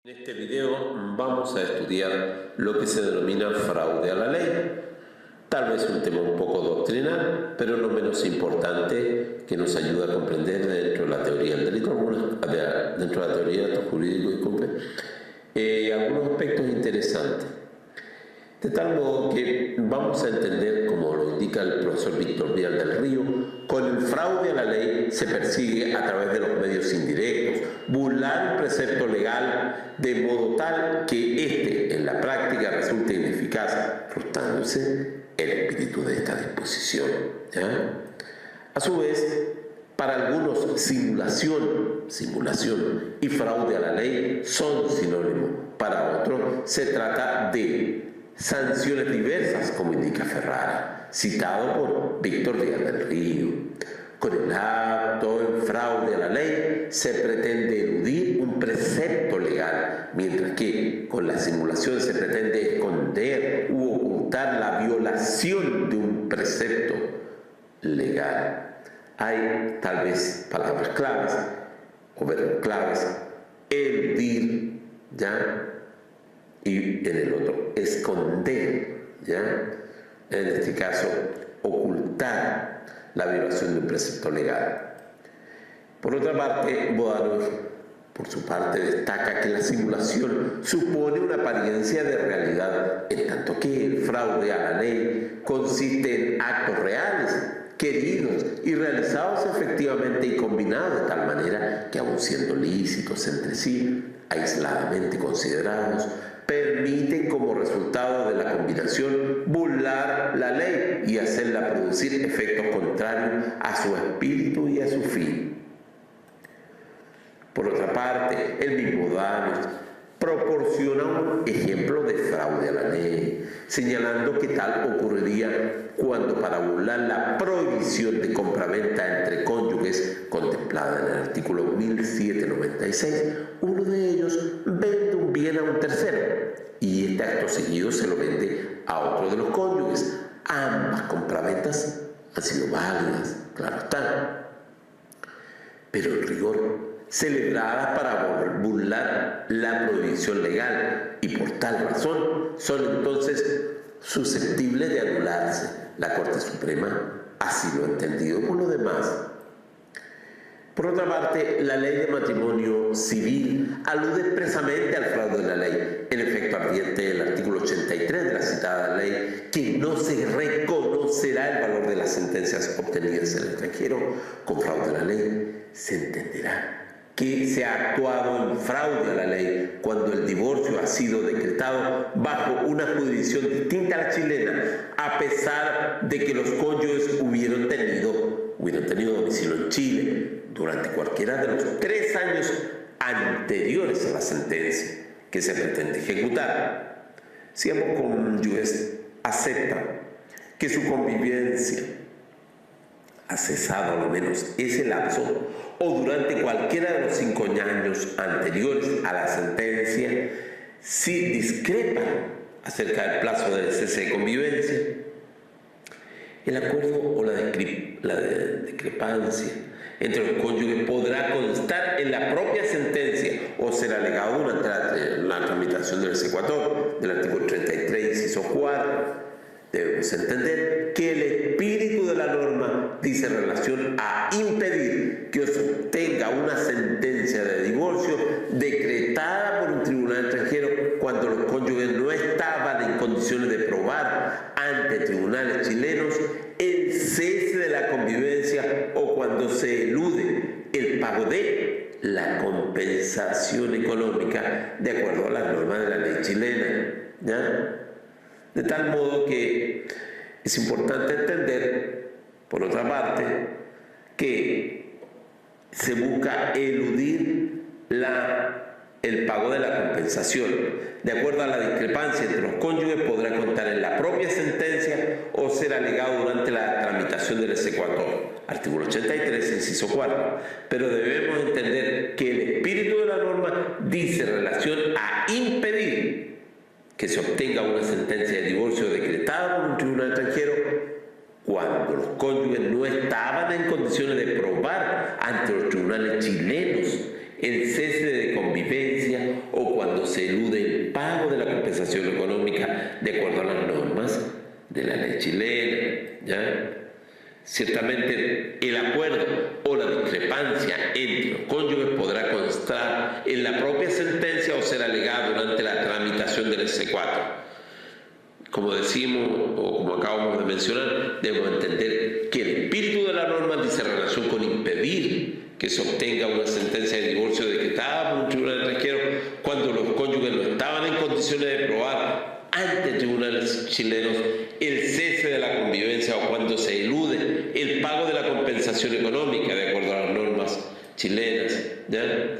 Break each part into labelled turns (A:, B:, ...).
A: En este video vamos a estudiar lo que se denomina fraude a la ley. Tal vez un tema un poco doctrinal, pero no menos importante, que nos ayuda a comprender dentro de la teoría del delito, dentro de la teoría del acto jurídico, algunos aspectos interesantes. De tal modo que vamos a entender, como lo indica el profesor Víctor Vidal del Río, con el fraude a la ley se persigue a través de los medios indirectos, burlar un precepto legal de modo tal que éste en la práctica resulte ineficaz, frustrándose el espíritu de esta disposición, ¿ya? A su vez, para algunos simulación y fraude a la ley son sinónimos, para otros se trata de sanciones diversas, como indica Ferrara, citado por Víctor Vidal del Río. Con el acto en fraude a la ley se pretende eludir un precepto legal, mientras que con la simulación se pretende esconder u ocultar la violación de un precepto legal. Hay tal vez palabras claves o verbos claves: eludir, ¿ya? Y en el otro, esconder, ¿ya? En este caso, ocultar la violación de un precepto legal. Por otra parte, Bodanos, por su parte, destaca que la simulación supone una apariencia de realidad, en tanto que el fraude a la ley consiste en actos reales, queridos y realizados efectivamente y combinados de tal manera que, aun siendo lícitos entre sí, aisladamente considerados, permiten como resultado de la combinación burlar la ley y hacerla producir efectos contrarios a su espíritu y a su fin. Por otra parte, el mismo Bodanos proporciona un ejemplo de fraude a la ley, señalando que tal ocurriría cuando, para burlar la prohibición de compraventa entre cónyuges contemplada en el artículo 1796, uno de ellos vende un bien a un tercero y este acto seguido se lo vende a otro de los cónyuges. Ambas compraventas han sido válidas, claro está, pero en rigor celebradas para burlar la prohibición legal, y por tal razón son entonces susceptibles de anularse. La Corte Suprema así lo ha entendido por lo demás. Por otra parte, la ley de matrimonio civil alude expresamente al fraude de la ley. En efecto, advierte el artículo 83 de la citada ley que no se reconocerá el valor de las sentencias obtenidas en el extranjero. Con fraude a la ley se entenderá que se ha actuado en fraude a la ley cuando el divorcio ha sido decretado bajo una jurisdicción distinta a la chilena, a pesar de que los cónyuges hubieran tenido domicilio en Chile durante cualquiera de los 3 años anteriores a la sentencia que se pretende ejecutar. Si ambos cónyuges aceptan que su convivencia ha cesado a lo menos ese lapso, o durante cualquiera de los 5 años anteriores a la sentencia, si discrepan acerca del plazo del cese de convivencia, el acuerdo o la discrepancia entre los cónyuges podrá constar en la propia sentencia o ser alegado durante la tramitación del exequatur del artículo 33, inciso 4. Debemos entender que el espíritu de la norma dice en relación a impedir que se obtenga una sentencia de divorcio decretada por un tribunal extranjero cuando los cónyuges no estaban en condiciones de probar ante tribunales chilenos el cese de la convivencia o cuando se elude el pago de la compensación económica de acuerdo a las normas de la ley chilena, ¿ya? De tal modo que es importante entender, por otra parte, que se busca eludir el pago de la compensación. De acuerdo a la discrepancia entre los cónyuges, podrá contar en la propia sentencia o ser alegado durante la tramitación del exequatur. Artículo 83, inciso 4. Pero debemos entender que el espíritu de la norma dice en relación a impedir que se obtenga una sentencia de divorcio decretada por un tribunal extranjero cuando los cónyuges no estaban en condiciones de probar ante los tribunales chilenos el cese de convivencia o cuando se elude el pago de la compensación económica de acuerdo a las normas de la ley chilena, ¿ya? Ciertamente el acuerdo o la discrepancia entre los cónyuges podrá constar en la propia sentencia o ser alegado durante la tramitación del S4. Como decimos, o como acabamos de mencionar, debemos entender que el espíritu de la norma dice relación con impedir que se obtenga una sentencia de divorcio decretada por un tribunal extranjero cuando los cónyuges no estaban en condiciones de probar ante tribunales chilenos el cese de la convivencia o cuando se elude el pago de la compensación económica de acuerdo a las normas chilenas, ¿ya?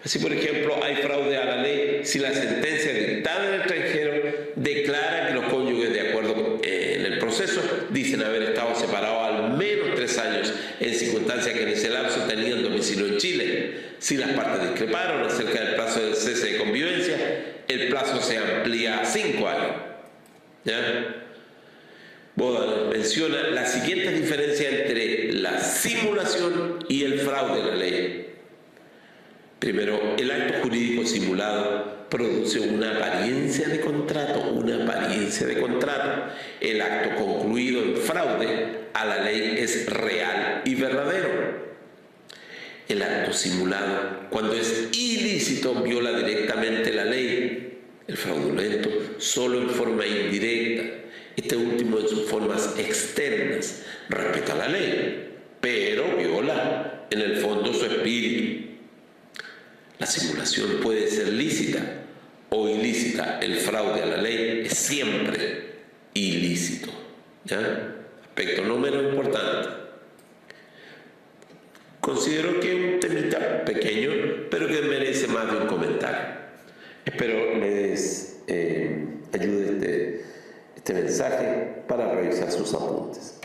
A: Así, por ejemplo, hay fraude a la ley si la sentencia dictada en el extranjero declara que los cónyuges, de acuerdo en el proceso, dicen haber estado separados al menos 3 años en circunstancias que en ese lapso tenían domicilio en Chile. Si las partes discreparon acerca del plazo del cese de convivencia, el plazo se amplía a 5 años. ¿Ya? Boda menciona las siguientes diferencias entre la simulación y el fraude a la ley. Primero, el acto jurídico simulado produce una apariencia de contrato, El acto concluido en fraude a la ley es real y verdadero. El acto simulado, cuando es ilícito, viola directamente la ley. El fraudulento, solo en forma indirecta. Este último en sus formas externas respeta la ley, pero viola en el fondo su espíritu. La simulación puede ser lícita o ilícita. El fraude a la ley es siempre ilícito. ¿Ya? Aspecto no menos importante. Considero que es un temita pequeño, pero que merece más de un comentario. Espero les ayude este mensaje para revisar sus apuntes.